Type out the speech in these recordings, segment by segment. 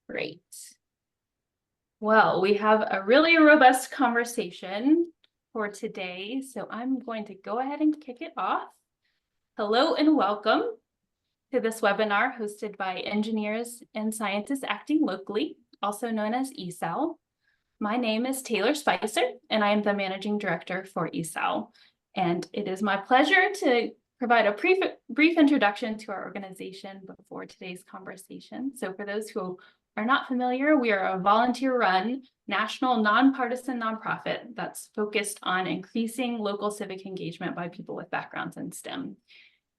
Great. Well, we have a really robust conversation for today, so I'm going to go ahead and kick it off. Hello and welcome to this webinar hosted by Engineers and Scientists Acting Locally, also known as ESAL. My name is Taylor Spicer, and I am the Managing Director for ESAL. And it is my pleasure to provide a brief introduction to our organization before today's conversation. So for those who are not familiar, we are a volunteer-run national nonpartisan nonprofit that's focused on increasing local civic engagement by people with backgrounds in STEM.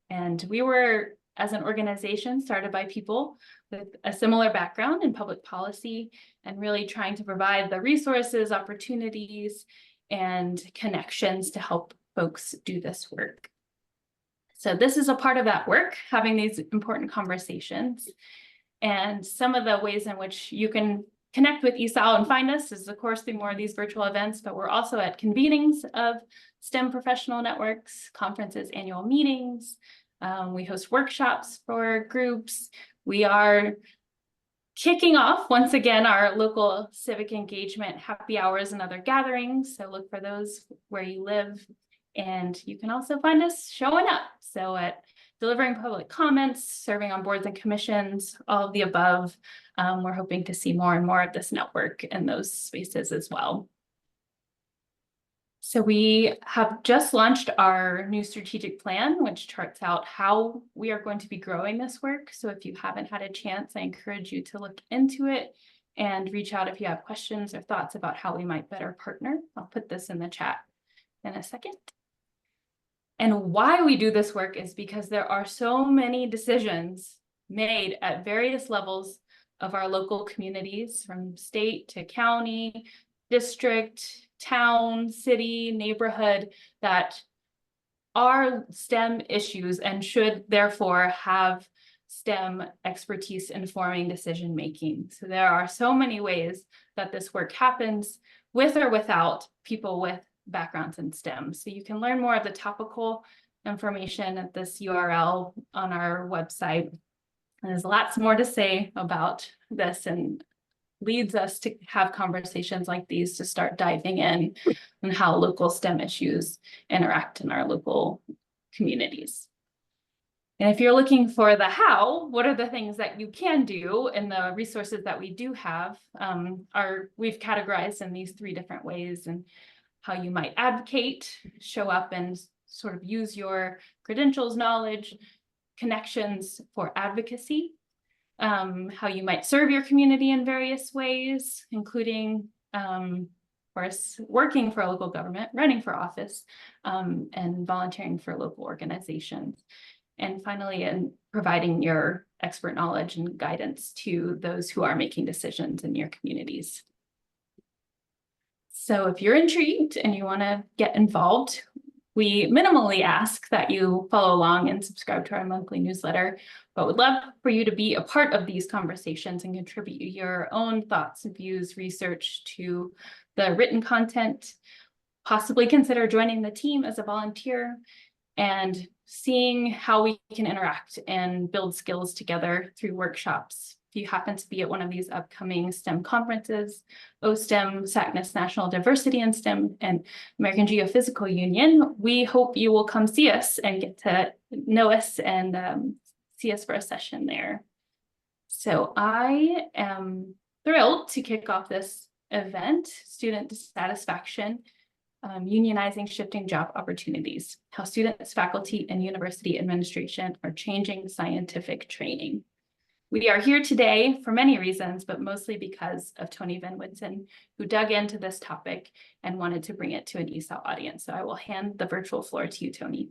And we were, as an organization, started by people with a similar background in public policy and really trying to provide the resources, opportunities, and connections to help folks do this work. So this is a part of that work, having these important conversations. And some of the ways in which you can connect with ESAL and find us is, of course, through more of these virtual events, but we're also at convenings of STEM professional networks, conferences, annual meetings. We host workshops for groups. We are kicking off, once again, our local civic engagement happy hours and other gatherings. So look for those where you live. And you can also find us showing up. So at delivering public comments, serving on boards and commissions, all of the above. We're hoping to see more and more of this network in those spaces as well. So we have just launched our new strategic plan, which charts out how we are going to be growing this work. So if you haven't had a chance, I encourage you to look into it and reach out if you have questions or thoughts about how we might better partner. I'll put this in the chat in a second. And why we do this work is because there are so many decisions made at various levels of our local communities, from state to county, district, town, city, neighborhood, that are STEM issues and should therefore have STEM expertise informing decision making. So there are so many ways that this work happens with or without people with backgrounds in STEM. So you can learn more of the topical information at this URL on our website. And there's lots more to say about this and leads us to have conversations like these to start diving in on how local STEM issues interact in our local communities. And if you're looking for the how, what are the things that you can do, and the resources that we do have we've categorized in these 3 different ways, and how you might advocate, show up and sort of use your credentials, knowledge, connections for advocacy, how you might serve your community in various ways, including, of course, working for a local government, running for office, and volunteering for local organizations. And finally, in providing your expert knowledge and guidance to those who are making decisions in your communities. So if you're intrigued and you want to get involved, we minimally ask that you follow along and subscribe to our monthly newsletter, but would love for you to be a part of these conversations and contribute your own thoughts, views, research to the written content. Possibly consider joining the team as a volunteer and seeing how we can interact and build skills together through workshops. If you happen to be at one of these upcoming STEM conferences, OSTEM, SACNAS National Diversity in STEM, and American Geophysical Union, we hope you will come see us and get to know us and see us for a session there. So I am thrilled to kick off this event, Student Dissatisfaction, Unionizing Shifting Job Opportunities, how students, faculty, and university administration are changing scientific training. We are here today for many reasons, but mostly because of Tony Van Whitson, who dug into this topic and wanted to bring it to an ESAL audience. So I will hand the virtual floor to you, Tony.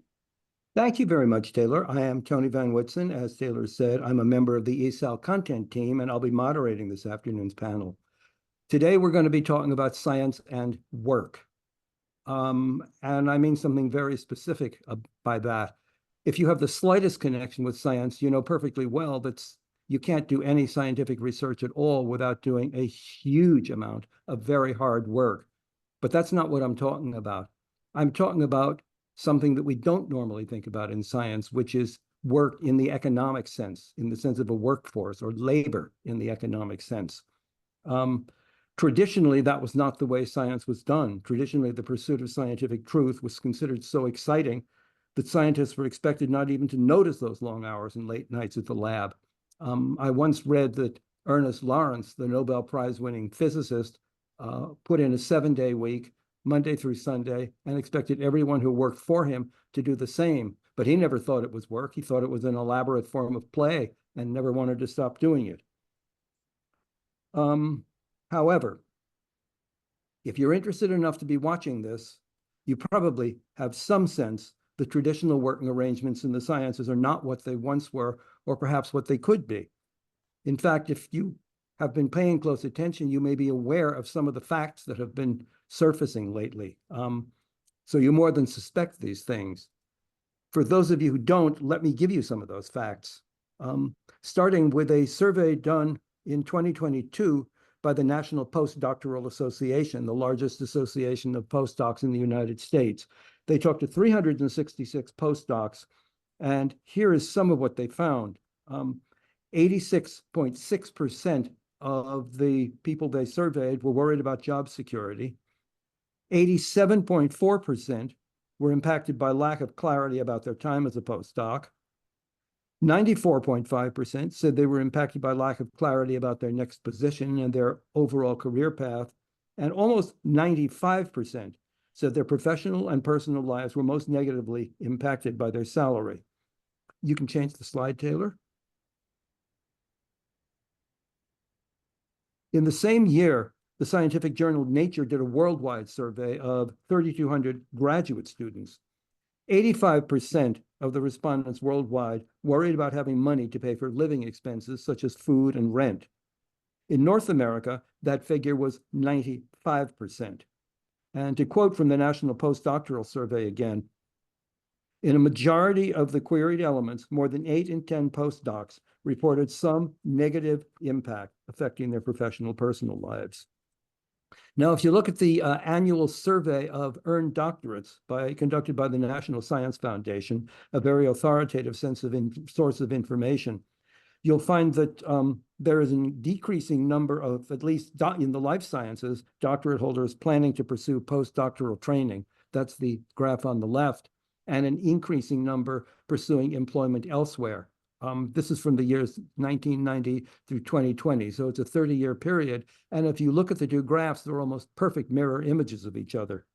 Thank you very much, Taylor. I am Tony Van Whitson. As Taylor said, I'm a member of the ESAL content team, and I'll be moderating this afternoon's panel. Today, we're going to be talking about science and work. And I mean something very specific by that. If you have the slightest connection with science, you know perfectly well that you can't do any scientific research at all without doing a huge amount of very hard work. But that's not what I'm talking about. I'm talking about something that we don't normally think about in science, which is work in the economic sense, in the sense of a workforce, or labor in the economic sense. Traditionally, that was not the way science was done. Traditionally, the pursuit of scientific truth was considered so exciting that scientists were expected not even to notice those long hours and late nights at the lab. I once read that Ernest Lawrence, the Nobel Prize-winning physicist, put in a 7-day week, Monday through Sunday, and expected everyone who worked for him to do the same. But he never thought it was work. He thought it was an elaborate form of play and never wanted to stop doing it. However, if you're interested enough to be watching this, you probably have some sense the traditional working arrangements in the sciences are not what they once were, or perhaps what they could be. In fact, if you have been paying close attention, you may be aware of some of the facts that have been surfacing lately. So you more than suspect these things. For those of you who don't, let me give you some of those facts. Starting with a survey done in 2022 by the National Postdoctoral Association, the largest association of postdocs in the United States. They talked to 366 postdocs, and here is some of what they found. 86.6% of the people they surveyed were worried about job security. 87.4% were impacted by lack of clarity about their time as a postdoc. 94.5% said they were impacted by lack of clarity about their next position and their overall career path. And almost 95% said their professional and personal lives were most negatively impacted by their salary. You can change the slide, Taylor. In the same year, the scientific journal Nature did a worldwide survey of 3,200 graduate students. 85% of the respondents worldwide worried about having money to pay for living expenses such as food and rent. In North America, that figure was 95%. And to quote from the National Postdoctoral Survey again, in a majority of the queried elements, more than 8 in 10 postdocs reported some negative impact affecting their professional personal lives. Now, if you look at the annual survey of earned doctorates conducted by the National Science Foundation, a very authoritative source of information, you'll find that there is a decreasing number of, at least in the life sciences, doctorate holders planning to pursue postdoctoral training. That's the graph on the left, and an increasing number pursuing employment elsewhere. This is from the years 1990 through 2020, so it's a 30-year period. And if you look at the two graphs, they're almost perfect mirror images of each other.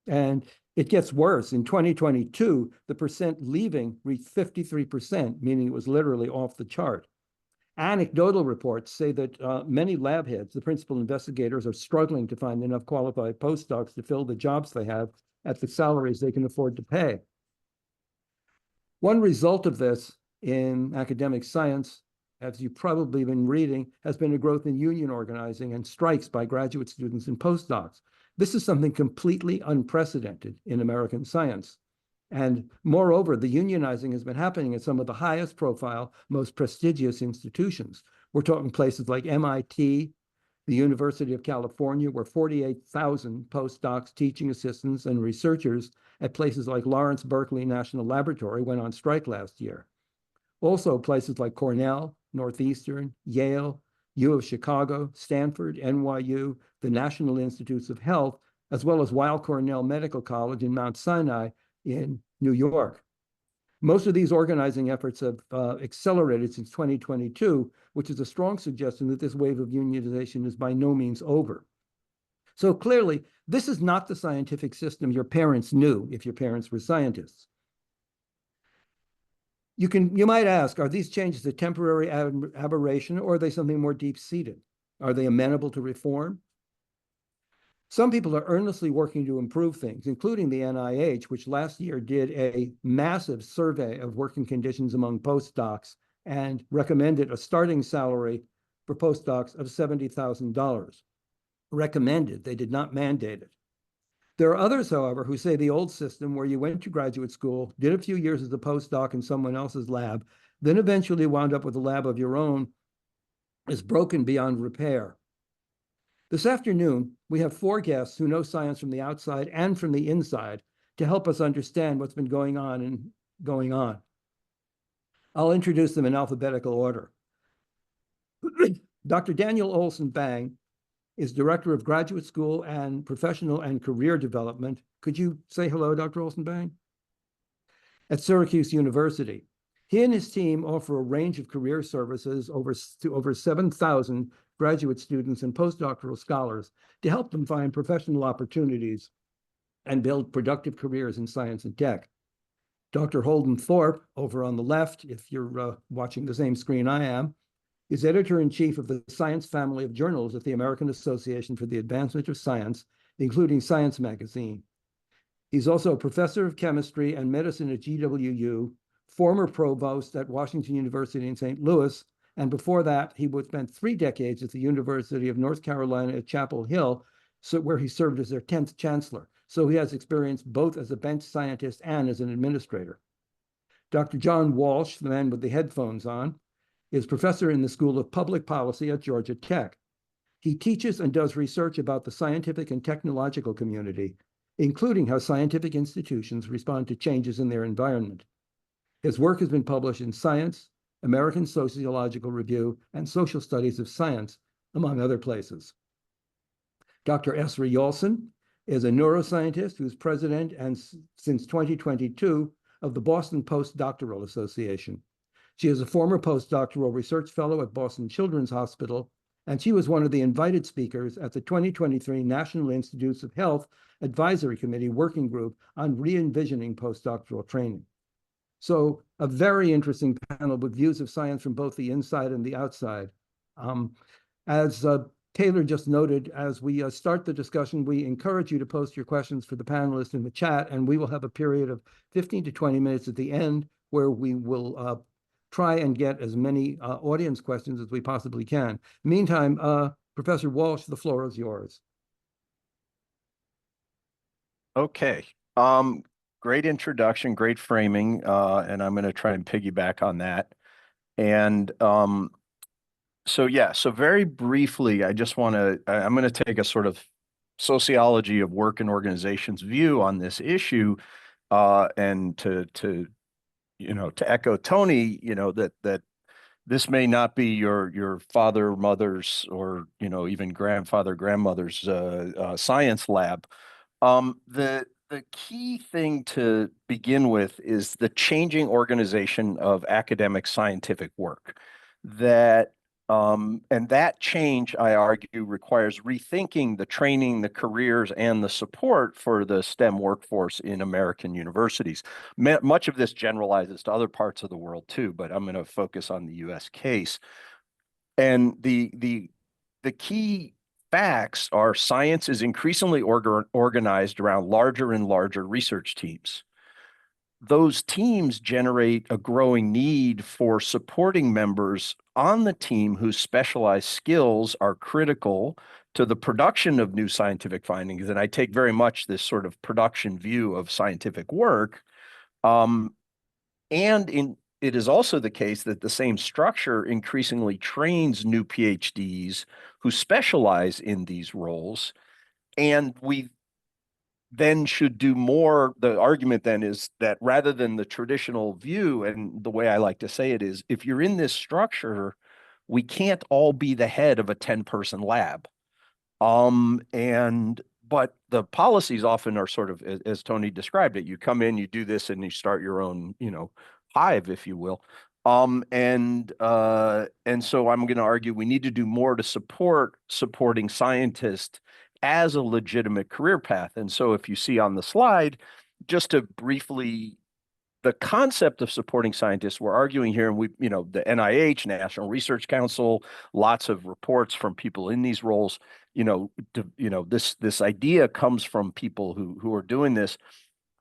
And it gets worse. In 2022, the percent leaving reached 53%, meaning it was literally off the chart. Anecdotal reports say that many lab heads, the principal investigators, are struggling to find enough qualified postdocs to fill the jobs they have at the salaries they can afford to pay. One result of this in academic science, as you've probably been reading, has been a growth in union organizing and strikes by graduate students and postdocs. This is something completely unprecedented in American science. And moreover, the unionizing has been happening at some of the highest profile, most prestigious institutions. We're talking places like MIT, the University of California, where 48,000 postdocs, teaching assistants, and researchers at places like Lawrence Berkeley National Laboratory went on strike last year. Also, places like Cornell, Northeastern, Yale, U of Chicago, Stanford, NYU, the National Institutes of Health, as well as Weill Cornell Medical College in Mount Sinai in New York. Most of these organizing efforts have accelerated since 2022, which is a strong suggestion that this wave of unionization is by no means over. So clearly, this is not the scientific system your parents knew if your parents were scientists. You might ask, are these changes a temporary aberration, or are they something more deep-seated? Are they amenable to reform? Some people are earnestly working to improve things, including the NIH, which last year did a massive survey of working conditions among postdocs and recommended a starting salary for postdocs of $70,000. Recommended, they did not mandate it. There are others, however, who say the old system where you went to graduate school, did a few years as a postdoc in someone else's lab, then eventually wound up with a lab of your own, is broken beyond repair. This afternoon, we have 4 guests who know science from the outside and from the inside to help us understand what's been going on and going on. I'll introduce them in alphabetical order. Dr. Daniel Olson Bang is Director of Graduate School and Professional and Career Development. Could you say hello, Dr. Olson Bang? At Syracuse University. He and his team offer a range of career services to over 7,000 graduate students and postdoctoral scholars to help them find professional opportunities and build productive careers in science and tech. Dr. Holden Thorpe, over on the left, if you're watching the same screen I am, is editor-in-chief of the science family of journals at the American Association for the Advancement of Science, including Science Magazine. He's also a professor of chemistry and medicine at GWU, former provost at Washington University in St. Louis, and before that, he would spend 3 decades at the University of North Carolina at Chapel Hill, where he served as their 10th chancellor. So he has experience both as a bench scientist and as an administrator. Dr. John Walsh, the man with the headphones on, is professor in the School of Public Policy at Georgia Tech. He teaches and does research about the scientific and technological community, including how scientific institutions respond to changes in their environment. His work has been published in Science, American Sociological Review, and Social Studies of Science, among other places. Dr. Esra Yolson is a neuroscientist who's president and since 2022 of the Boston Postdoctoral Association. She is a former postdoctoral research fellow at Boston Children's Hospital, and she was one of the invited speakers at the 2023 National Institutes of Health Advisory Committee Working Group on re-envisioning postdoctoral training. So a very interesting panel with views of science from both the inside and the outside. As Taylor just noted, as we start the discussion, we encourage you to post your questions for the panelists in the chat, and we will have a period of 15 to 20 minutes at the end where we will try and get as many audience questions as we possibly can. Meantime, Professor Walsh, the floor is yours. Okay. Great introduction, great framing, and I'm going to try and piggyback on that. And so very briefly, I'm going to take a sort of sociology of work and organizations view on this issue, and to echo Tony, that this may not be your father, mother's, or even grandfather, grandmother's science lab. The key thing to begin with is the changing organization of academic scientific work. And that change, I argue, requires rethinking the training, the careers, and the support for the STEM workforce in American universities. Much of this generalizes to other parts of the world too, but I'm going to focus on the US case. And the key facts are science is increasingly organized around larger and larger research teams. Those teams generate a growing need for supporting members on the team whose specialized skills are critical to the production of new scientific findings. And I take very much this sort of production view of scientific work. It is also the case that the same structure increasingly trains new PhDs who specialize in these roles. And we then should do more. The argument then is that rather than the traditional view, and the way I like to say it is, if you're in this structure, we can't all be the head of a 10-person lab. But the policies often are sort of, as Tony described it, you come in, you do this, and you start your own, hive, if you will. And so I'm going to argue we need to do more to supporting scientists as a legitimate career path. And so if you see on the slide, just to briefly, the concept of supporting scientists, we're arguing here, and the NIH, National Research Council, lots of reports from people in these roles, this idea comes from people who are doing this.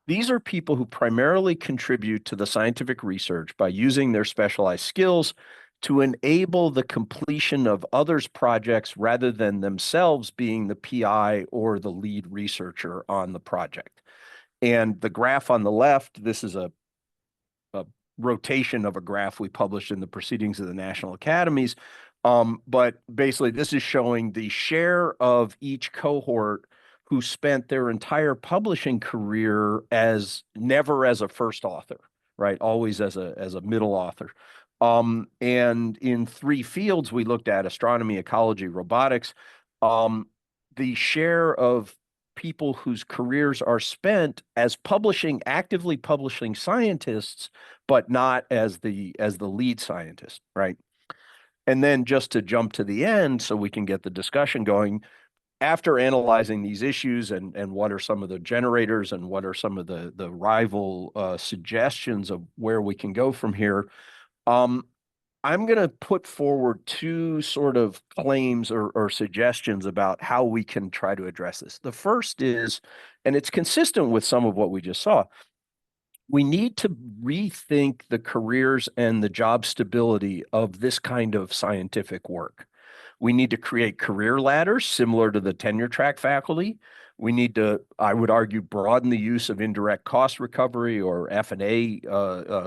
These are people who primarily contribute to the scientific research by using their specialized skills to enable the completion of others' projects rather than themselves being the PI or the lead researcher on the project. And the graph on the left, this is a rotation of a graph we published in the Proceedings of the National Academies. But basically, this is showing the share of each cohort who spent their entire publishing career never as a first author. right? Always as a middle author. And in 3 fields, we looked at astronomy, ecology, robotics. The share of people whose careers are spent as actively publishing scientists, but not as the lead scientist, right? And then just to jump to the end so we can get the discussion going, after analyzing these issues and what are some of the generators and what are some of the rival suggestions of where we can go from here, I'm going to put forward 2 sort of claims or suggestions about how we can try to address this. The first is, and it's consistent with some of what we just saw, we need to rethink the careers and the job stability of this kind of scientific work. We need to create career ladders similar to the tenure track faculty. We need to, I would argue, broaden the use of indirect cost recovery or F&A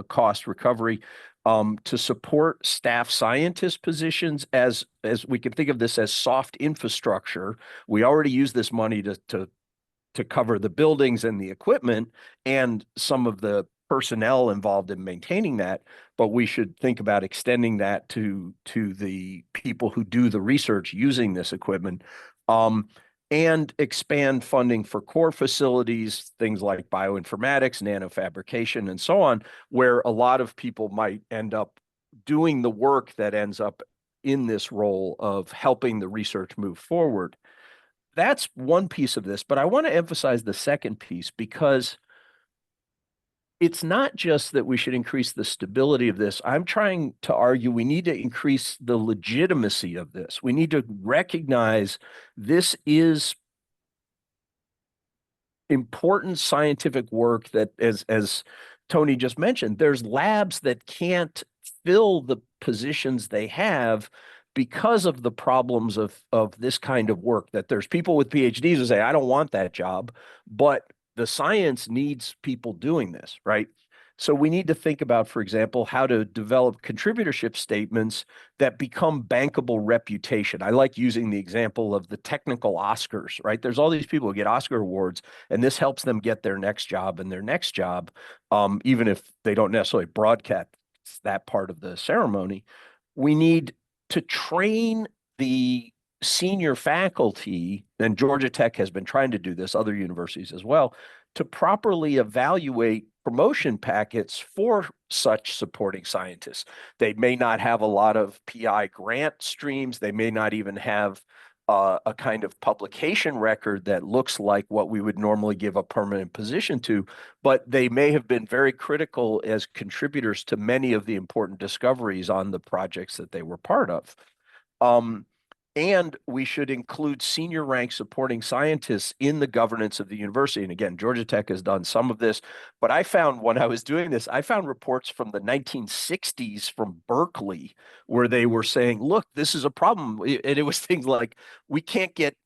cost recovery to support staff scientist positions as we can think of this as soft infrastructure. We already use this money to cover the buildings and the equipment and some of the personnel involved in maintaining that, but we should think about extending that to the people who do the research using this equipment, and expand funding for core facilities, things like bioinformatics, nanofabrication, and so on, where a lot of people might end up doing the work that ends up in this role of helping the research move forward. That's one piece of this, but I want to emphasize the second piece because it's not just that we should increase the stability of this. I'm trying to argue we need to increase the legitimacy of this. We need to recognize this is important scientific work that, as Tony just mentioned, there's labs that can't fill the positions they have because of the problems of this kind of work, that there's people with PhDs who say, I don't want that job, but the science needs people doing this, right? So we need to think about, for example, how to develop contributorship statements that become bankable reputation. I like using the example of the technical Oscars, right? There's all these people who get Oscar awards, and this helps them get their next job and their next job, even if they don't necessarily broadcast that part of the ceremony. We need to train the senior faculty, and Georgia Tech has been trying to do this, other universities as well, to properly evaluate promotion packets for such supporting scientists. They may not have a lot of PI grant streams. They may not even have a kind of publication record that looks like what we would normally give a permanent position to, but they may have been very critical as contributors to many of the important discoveries on the projects that they were part of. And we should include senior rank supporting scientists in the governance of the university. And again, Georgia Tech has done some of this, but I found when I was doing this, I found reports from the 1960s from Berkeley where they were saying, look, this is a problem. And it was things like, we can't get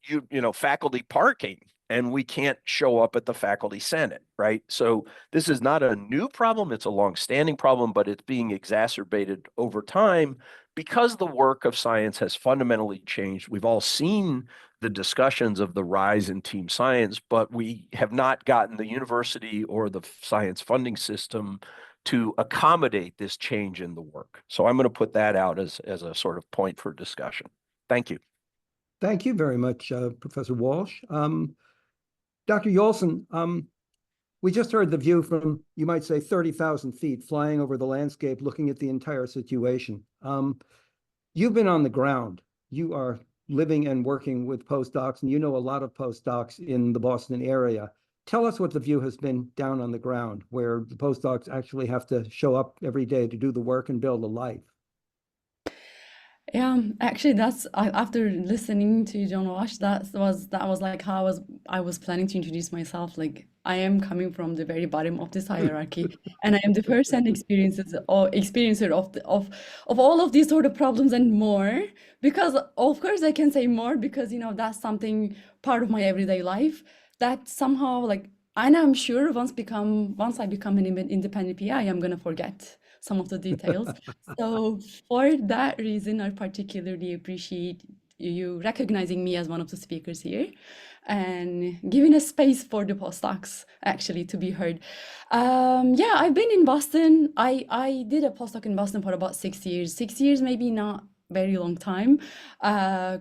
faculty parking and we can't show up at the faculty senate, right? So this is not a new problem. It's a longstanding problem, but it's being exacerbated over time because the work of science has fundamentally changed. We've all seen the discussions of the rise in team science, but we have not gotten the university or the science funding system to accommodate this change in the work. So I'm going to put that out as a sort of point for discussion. Thank you. Thank you very much, Professor Walsh. Dr. Yolson, we just heard the view from, you might say, 30,000 feet, flying over the landscape, looking at the entire situation. You've been on the ground. You are living and working with postdocs, and you know a lot of postdocs in the Boston area. Tell us what the view has been down on the ground, where the postdocs actually have to show up every day to do the work and build a life. Yeah, actually, that's after listening to John Wash, that was like how I was planning to introduce myself. Like, I am coming from the very bottom of this hierarchy, and I am the first-hand experiencer of all of these sort of problems and more. Because of course I can say more because that's something part of my everyday life that somehow and I'm sure once I become an independent PI, I'm gonna forget some of the details. So for that reason, I particularly appreciate you recognizing me as one of the speakers here and giving a space for the postdocs actually to be heard. Yeah, I've been in Boston. I did a postdoc in Boston for about 6 years. 6 years, maybe not very long time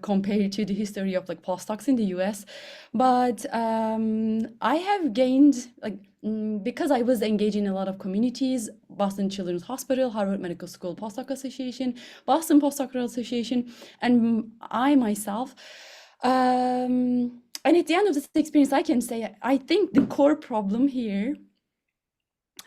compared to the history of like postdocs in the US. But I have gained like because I was engaged in a lot of communities, Boston Children's Hospital, Harvard Medical School Postdoc Association, Boston Postdoctoral Association, and I myself. And at the end of this experience, I can say I think the core problem here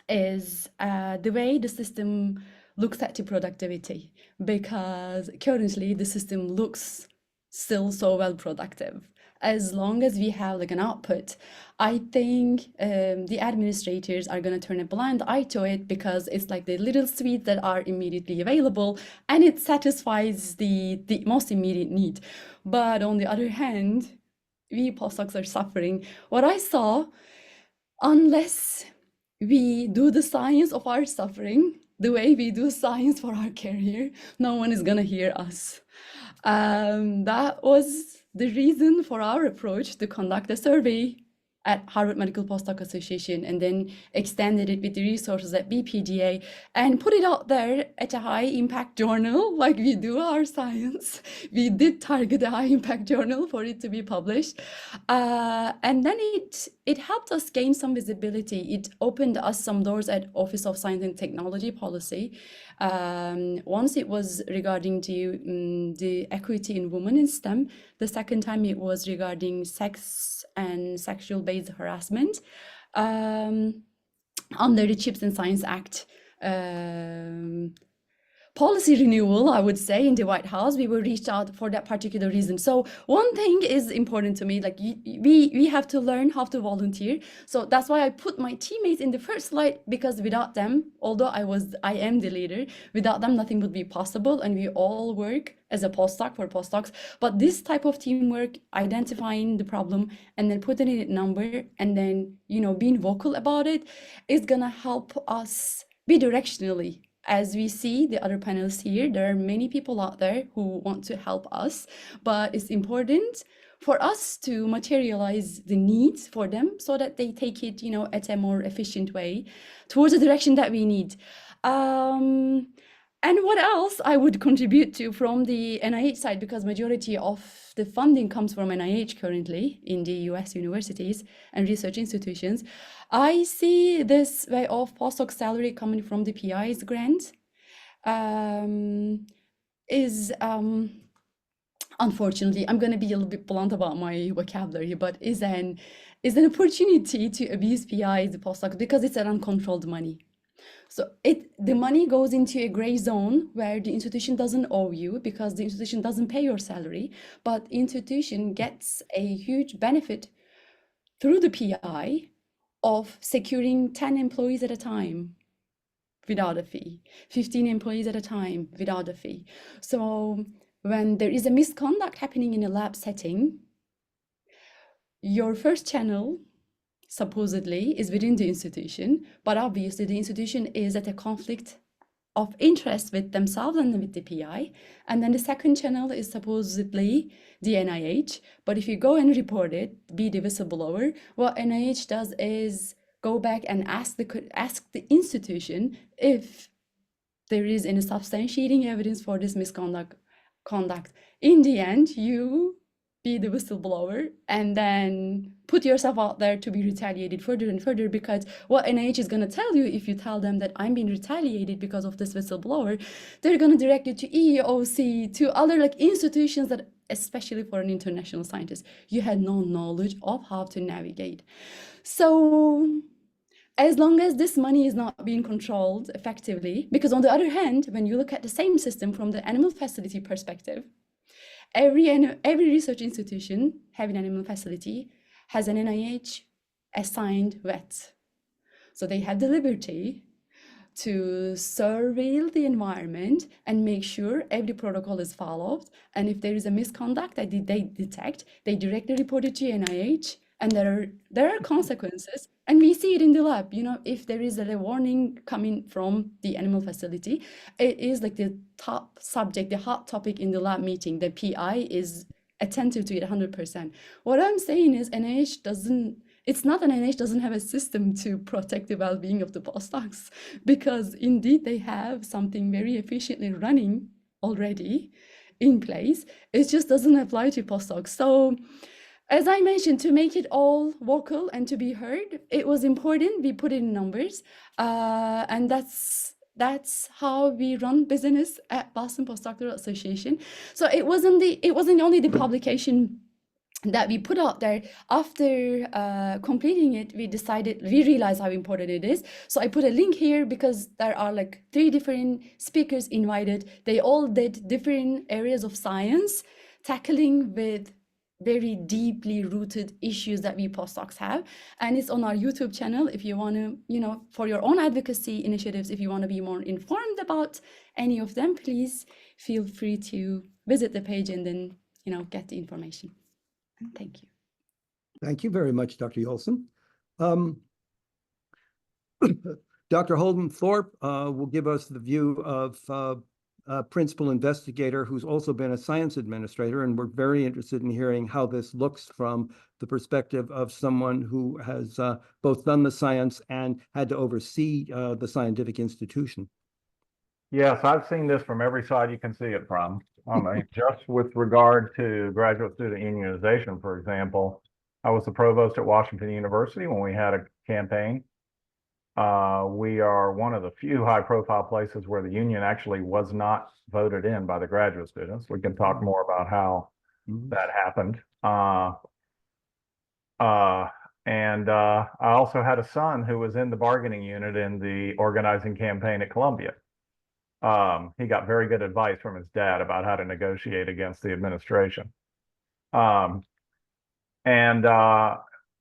is the way the system looks at the productivity, because currently the system looks still so well productive. As long as we have like an output, I think the administrators are going to turn a blind eye to it because it's like the little sweets that are immediately available and it satisfies the most immediate need. But on the other hand, we postdocs are suffering. What I saw, unless we do the science of our suffering the way we do science for our career, no one is gonna hear us. That was the reason for our approach to conduct a survey at Harvard Medical Postdoc Association, and then extended it with the resources at BPDA and put it out there at a high impact journal like we do our science. We did target a high impact journal for it to be published. And then it helped us gain some visibility. It opened us some doors at Office of Science and Technology Policy. Once it was regarding the equity in women in STEM. The second time it was regarding sex and sexual-based harassment under the Chips and Science Act. Policy renewal, I would say, in the White House, we were reached out for that particular reason. So one thing is important to me, like we have to learn how to volunteer. So that's why I put my teammates in the first slide, because without them, although I am the leader, without them nothing would be possible, and we all work as a postdoc for postdocs. But this type of teamwork, identifying the problem and then putting it in number and then, being vocal about it, is gonna help us bidirectionally. As we see the other panels here, there are many people out there who want to help us, but it's important for us to materialize the needs for them so that they take it, at a more efficient way towards the direction that we need. And what else I would contribute to from the NIH side, because majority of the funding comes from NIH currently in the US universities and research institutions. I see this way of postdoc salary coming from the PI's grant is unfortunately, I'm going to be a little bit blunt about my vocabulary, but is an opportunity to abuse PI's postdocs because it's an uncontrolled money. So the money goes into a gray zone where the institution doesn't owe you because the institution doesn't pay your salary, but institution gets a huge benefit through the PI of securing 10 employees at a time without a fee, 15 employees at a time without a fee. So when there is a misconduct happening in a lab setting, your first channel supposedly is within the institution, but obviously the institution is at a conflict of interest with themselves and with the PI. And then the second channel is supposedly the NIH. But if you go and report it, be the whistleblower, what NIH does is go back and ask the institution if there is any substantiating evidence for this misconduct. In the end, you be the whistleblower and then put yourself out there to be retaliated further and further, because what NIH is going to tell you, if you tell them that I'm being retaliated because of this whistleblower, they're going to direct you to EEOC, to other institutions that, especially for an international scientist, you had no knowledge of how to navigate. So as long as this money is not being controlled effectively, because on the other hand, when you look at the same system from the animal facility perspective, every research institution having an animal facility has an NIH assigned vet. So they have the liberty to surveil the environment and make sure every protocol is followed. And if there is a misconduct that they detect, they directly report it to NIH. And there are consequences And we see it in the lab, you know, if there is a warning coming from the animal facility, it is like the top subject, the hot topic in the lab meeting. The PI is attentive to it 100%. What I'm saying is NIH doesn't, it's not that NIH doesn't have a system to protect the well-being of the postdocs, because indeed they have something very efficiently running already in place. It just doesn't apply to postdocs. So as I mentioned, to make it all vocal and to be heard, it was important we put it in numbers, and that's how we run business at Boston Postdoctoral Association. So it wasn't only the publication that we put out there. After completing it, we realized how important it is. So I put a link here because there are like 3 different speakers invited. They all did different areas of science, tackling with very deeply rooted issues that we postdocs have. And it's on our YouTube channel if you want to, you know, for your own advocacy initiatives, if you want to be more informed about any of them, please feel free to visit the page and then, you know, get the information. Thank you. Thank you very much, Dr. Olson. Dr. Holden Thorpe will give us the view of a principal investigator who's also been a science administrator, and we're very interested in hearing how this looks from the perspective of someone who has both done the science and had to oversee the scientific institution. Yes, I've seen this from every side you can see it from. I mean, just with regard to graduate student unionization, for example, I was the provost at Washington University when we had a campaign. We are one of the few high-profile places where the union actually was not voted in by the graduate students. We can talk more about how that happened. I also had a son who was in the bargaining unit in the organizing campaign at Columbia. He got very good advice from his dad about how to negotiate against the administration.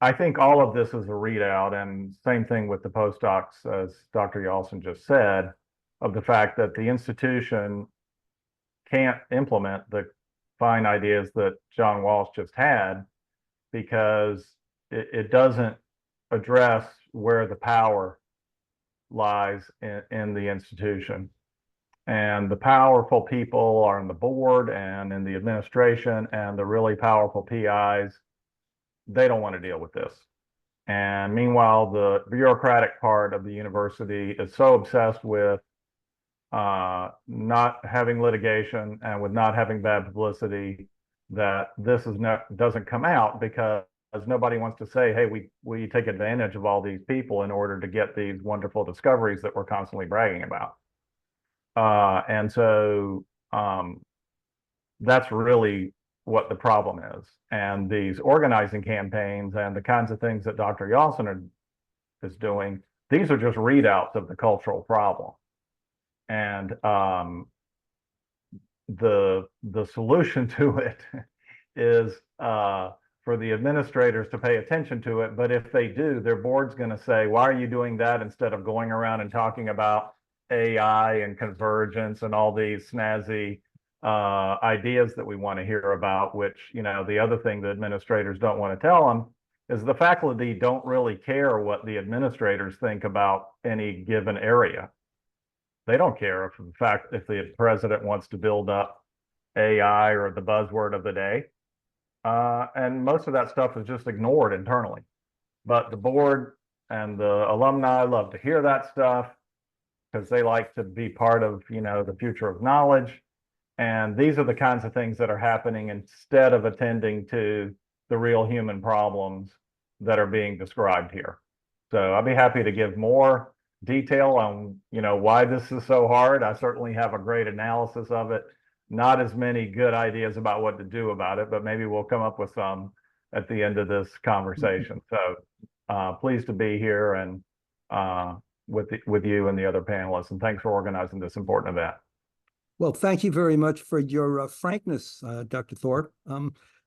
I think all of this is a readout, and same thing with the postdocs, as Dr. Yalson just said, of the fact that the institution can't implement the fine ideas that John Walsh just had because it doesn't address where the power lies in the institution. And the powerful people are on the board and in the administration, and the really powerful PIs, they don't want to deal with this. And meanwhile, the bureaucratic part of the university is so obsessed with not having litigation and with not having bad publicity that this doesn't come out because nobody wants to say, hey, we take advantage of all these people in order to get these wonderful discoveries that we're constantly bragging about. That's really what the problem is. And these organizing campaigns and the kinds of things that Dr. Yalson is doing, these are just readouts of the cultural problem. And the solution to it is for the administrators to pay attention to it. But if they do, their board's going to say, why are you doing that instead of going around and talking about AI and convergence and all these snazzy ideas that we want to hear about, which, you know, the other thing the administrators don't want to tell them is the faculty don't really care what the administrators think about any given area. They don't care if the president wants to build up AI or the buzzword of the day. And most of that stuff is just ignored internally. But the board and the alumni love to hear that stuff because they like to be part of, you know, the future of knowledge. And these are the kinds of things that are happening instead of attending to the real human problems that are being described here. So I'll be happy to give more detail on, you know, why this is so hard. I certainly have a great analysis of it. Not as many good ideas about what to do about it, but maybe we'll come up with some at the end of this conversation. So pleased to be here and with you and the other panelists, and thanks for organizing this important event. Well, thank you very much for your frankness, Dr. Thorpe.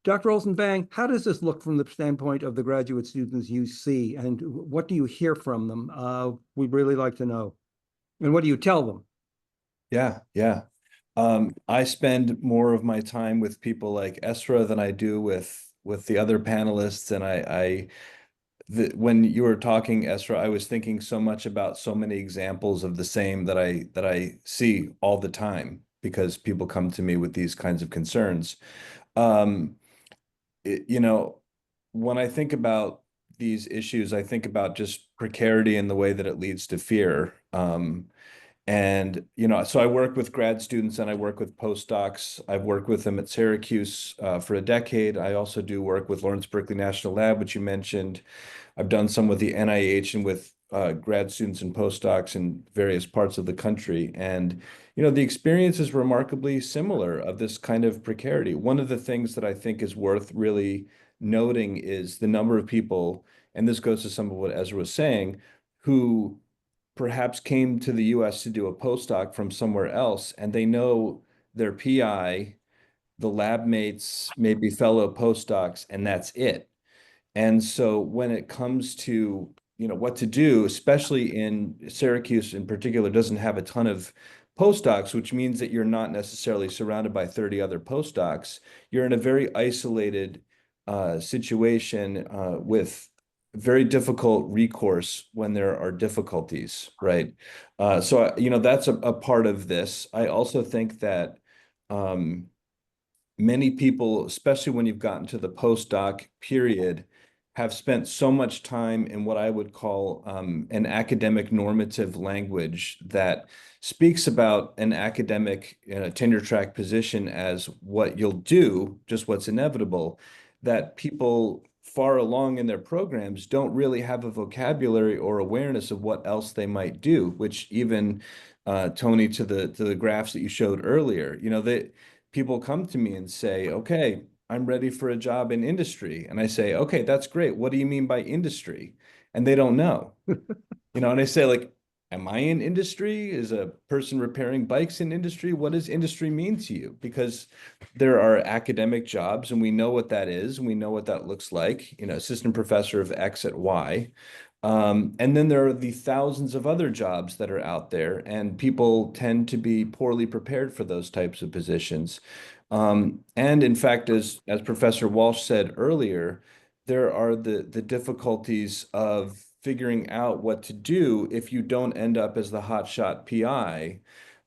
Dr. Olsen-Vang, how does this look from the standpoint of the graduate students you see, and what do you hear from them? We'd really like to know. And what do you tell them? Yeah. I spend more of my time with people like Esra than I do with the other panelists, and I when you were talking, Esra, I was thinking so much about so many examples of the same that I see all the time because people come to me with these kinds of concerns. Um, you know, when I think about these issues, I think about just precarity and the way that it leads to fear. And, so I work with grad students and I work with postdocs. I've worked with them at Syracuse for a decade. I also do work with Lawrence Berkeley National Lab, which you mentioned. I've done some with the NIH and with grad students and postdocs in various parts of the country. And, the experience is remarkably similar of this kind of precarity. One of the things that I think is worth really noting is the number of people, and this goes to some of what Ezra was saying, who perhaps came to the US to do a postdoc from somewhere else, and they know their PI, the lab mates, maybe fellow postdocs, and that's it. And so when it comes to, what to do, especially in Syracuse in particular, doesn't have a ton of postdocs, which means that you're not necessarily surrounded by 30 other postdocs. You're in a very isolated situation with very difficult recourse when there are difficulties, right? So, that's a part of this. I also think that many people, especially when you've gotten to the postdoc period, have spent so much time in what I would call an academic normative language that speaks about an academic tenure track position as what you'll do, just what's inevitable, that people far along in their programs don't really have a vocabulary or awareness of what else they might do, which even Tony, to the graphs that you showed earlier, they people come to me and say, okay, I'm ready for a job in industry. And I say, okay, that's great. What do you mean by industry? And they don't know. And I say, like, am I in industry? Is a person repairing bikes in industry? What does industry mean to you? Because there are academic jobs and we know what that is, and we know what that looks like, assistant professor of X at Y. And then there are the thousands of other jobs that are out there, and people tend to be poorly prepared for those types of positions. And in fact, as Professor Walsh said earlier, there are the difficulties of figuring out what to do if you don't end up as the hotshot PI,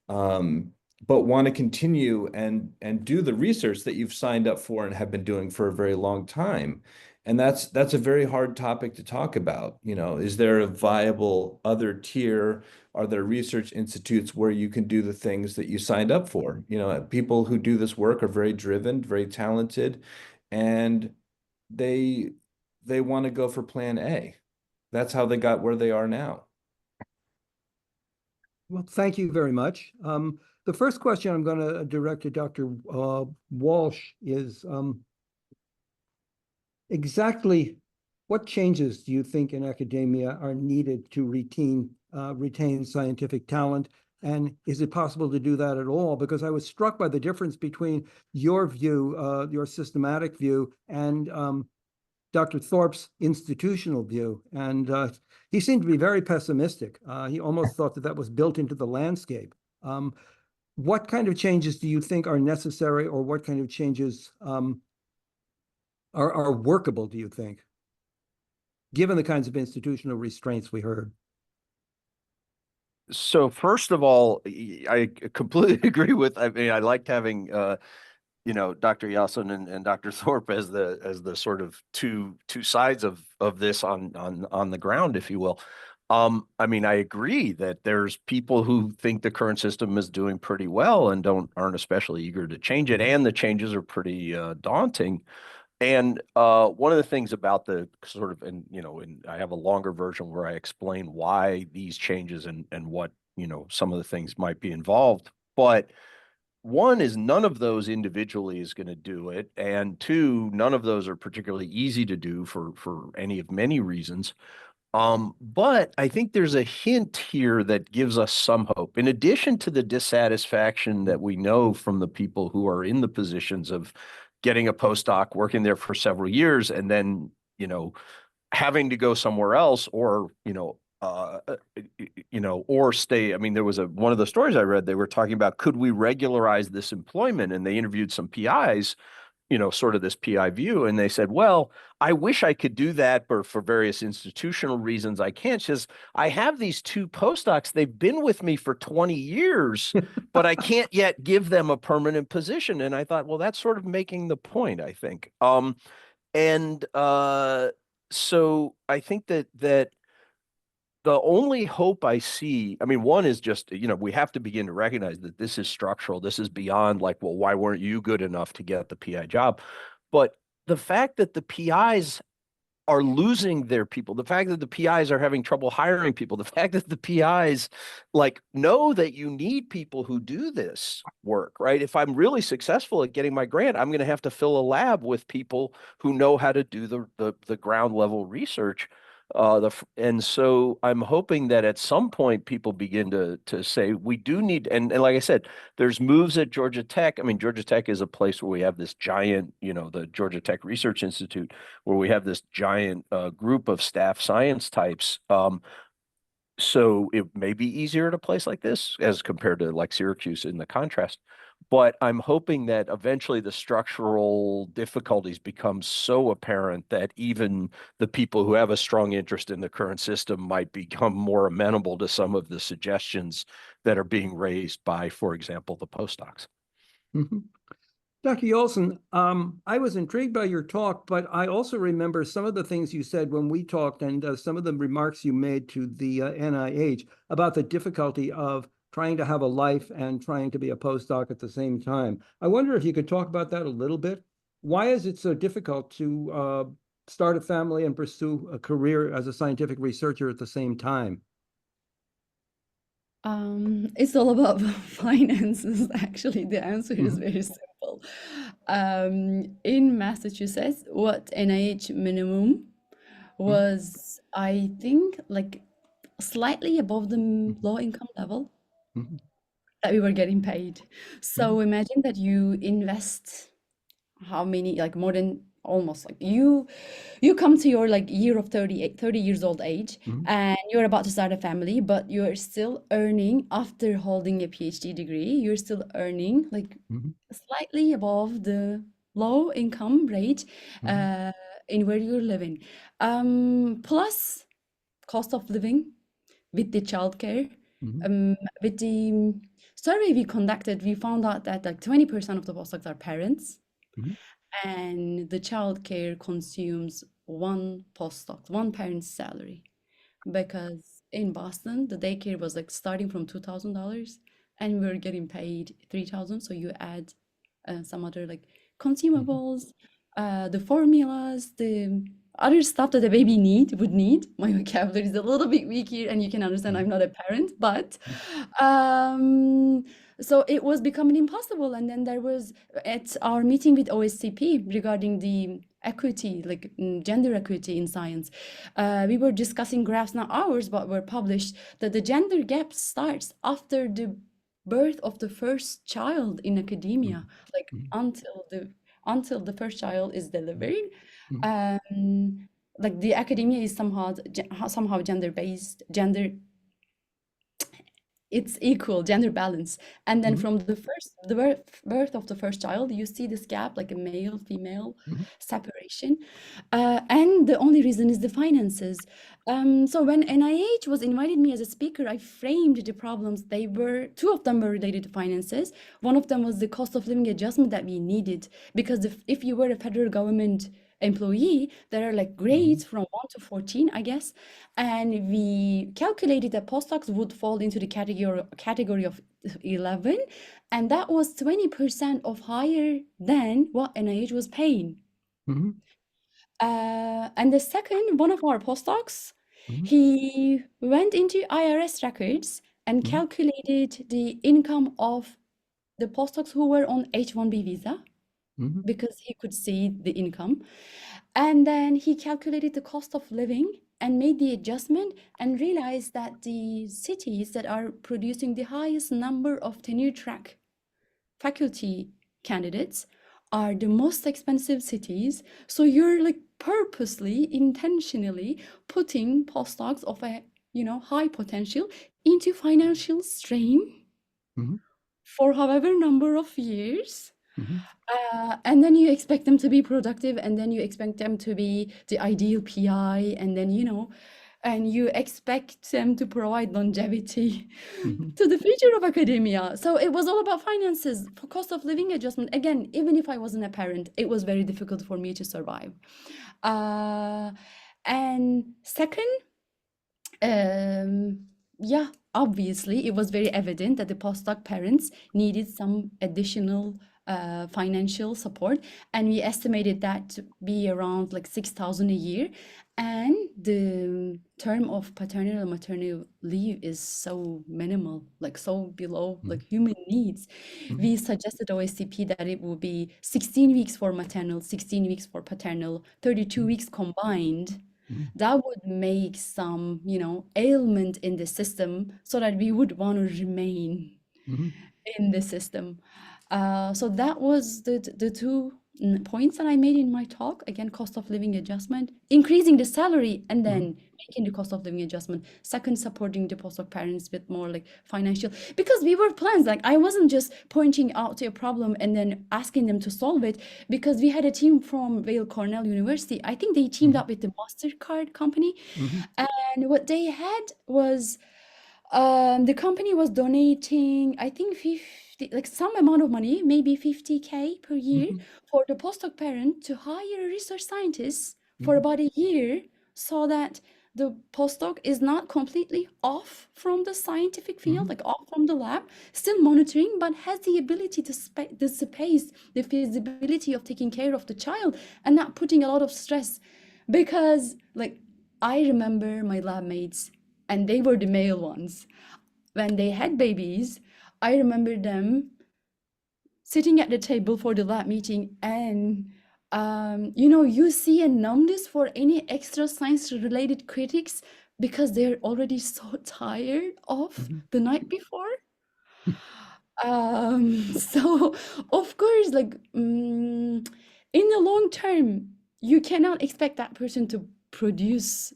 but want to continue and do the research that you've signed up for and have been doing for a very long time. And that's a very hard topic to talk about. Is there a viable other tier? Are there research institutes where you can do the things that you signed up for? People who do this work are very driven, very talented, and they they want to go for plan A. That's how they got where they are now. Well, thank you very much. The first question I'm going to direct to Dr. Walsh is exactly what changes do you think in academia are needed to retain scientific talent? And is it possible to do that at all? Because I was struck by the difference between your view, your systematic view, and Dr. Thorpe's institutional view. And he seemed to be very pessimistic. He almost thought that was built into the landscape. What kind of changes do you think are necessary, or what kind of changes are workable, do you think, given the kinds of institutional restraints we heard? So first of all, I completely agree with, I mean, I liked having, Dr. Yasin and Dr. Thorpe as the sort of two sides of this on the ground, if you will. I mean, I agree that there's people who think the current system is doing pretty well and aren't especially eager to change it, and the changes are pretty daunting. And one of the things about the sort of, and I have a longer version where I explain why these changes and what some of the things might be involved. But one is none of those individually is going to do it, and two, none of those are particularly easy to do for any of many reasons. But I think there's a hint here that gives us some hope. In addition to the dissatisfaction that we know from the people who are in the positions of getting a postdoc, working there for several years, and then, having to go somewhere else or stay. I mean, there was one of the stories I read, they were talking about, could we regularize this employment? And they interviewed some PIs sort of this PI view. And they said, well, I wish I could do that, but for various institutional reasons, I can't. She says, I have these 2 postdocs. They've been with me for 20 years, but I can't yet give them a permanent position. And I thought, well, that's sort of making the point, I think. So I think that the only hope I see, I mean, one is just, we have to begin to recognize that this is structural. This is beyond like, well, why weren't you good enough to get the PI job? But the fact that the PIs are losing their people, the fact that the PIs are having trouble hiring people, the fact that the PIs like know that you need people who do this work, right? If I'm really successful at getting my grant, I'm going to have to fill a lab with people who know how to do the ground level research. And so I'm hoping that at some point people begin to say we do need, and like I said, there's moves at Georgia Tech. I mean, Georgia Tech is a place where we have this giant, the Georgia Tech Research Institute, where we have this giant group of staff science types. So it may be easier at a place like this as compared to like Syracuse in the contrast. But I'm hoping that eventually the structural difficulties become so apparent that even the people who have a strong interest in the current system might become more amenable to some of the suggestions that are being raised by, for example, the postdocs. Mhm. Dr. Olson, I was intrigued by your talk, but I also remember some of the things you said when we talked and some of the remarks you made to the NIH about the difficulty of trying to have a life and trying to be a postdoc at the same time. I wonder if you could talk about that a little bit. Why is it so difficult to start a family and pursue a career as a scientific researcher at the same time? It's all about finances. Actually, the answer is Mhm. very simple. In Massachusetts, what NIH minimum was, I think, like slightly above the low income level Mhm. that we were getting paid. So imagine that you invest how many, like more than almost like you come to your like year of 30 years old age, Mhm. and you're about to start a family, but you're still earning after holding a PhD degree, you're still earning like Mhm. slightly above the low income rate Mhm. in where you're living. Plus cost of living with the childcare. Mhm. With the survey we conducted, we found out that like 20% of the postdocs are parents, Mhm. and the childcare consumes one parent's salary. Because in Boston, the daycare was like starting from $2,000 and we were getting paid 3,000. So you add some other like Mhm. consumables, the formulas, the other stuff that a baby would need. My vocabulary is a little bit weak here, and you can understand I'm not a parent, but um, so it was becoming impossible. And then there was at our meeting with OSCP regarding the equity, like gender equity in science, we were discussing graphs, not ours, but were published, that the gender gap starts after the birth of the first child in academia, like until the first child is delivered. Like the academia is somehow gender based, it's equal gender balance, and then from the birth of the first child you see this gap, like a male female separation, and the only reason is the finances. So when NIH was invited me as a speaker, I framed the problems. Two of them were related to finances. One of them was the cost of living adjustment that we needed, because if you were a federal government employee, there are like grades from 1 to 14, I guess, and we calculated that postdocs would fall into the category of 11, and that was 20% of higher than what NIH was paying. And the second, one of our postdocs, he went into IRS records and calculated the income of the postdocs who were on H-1B visa, because he could see the income. And then he calculated the cost of living and made the adjustment and realized that the cities that are producing the highest number of tenure track faculty candidates are the most expensive cities. So you're like purposely, intentionally putting postdocs of a high potential into financial strain for however number of years. Mhm. And then you expect them to be productive, and then you expect them to be the ideal PI, and then, and you expect them to provide longevity Mhm. to the future of academia. So it was all about finances, for cost of living adjustment. Again, even if I wasn't a parent, it was very difficult for me to survive. And second, yeah, obviously, it was very evident that the postdoc parents needed some additional financial support, and we estimated that to be around like 6,000 a year. And the term of paternal and maternal leave is so minimal, like so below like human needs. We suggested OSCP that it would be 16 weeks for maternal, 16 weeks for paternal, 32 weeks combined. Mhm. That would make some, ailment in the system so that we would want to remain Mhm. in the system. So that was the two points that I made in my talk. Again, cost of living adjustment, increasing the salary, and then making the cost of living adjustment. Second, supporting the postdoc parents with more like financial, because we were plans. Like I wasn't just pointing out to a problem and then asking them to solve it, because we had a team from Weill Cornell University. I think they teamed up with the MasterCard company, Mhm. and what they had was the company was donating, I think 50, like some amount of money, maybe 50K per year, Mhm. for the postdoc parent to hire a research scientist for Mhm. about a year, so that the postdoc is not completely off from the scientific field, Mhm. like off from the lab, still monitoring, but has the ability to the space, the feasibility of taking care of the child and not putting a lot of stress. Because, like, I remember my lab mates, and they were the male ones. When they had babies, I remember them sitting at the table for the lab meeting, and you see a numbness for any extra science related critics, because they're already so tired of Mhm. the night before. So of course, like, in the long term, you cannot expect that person to produce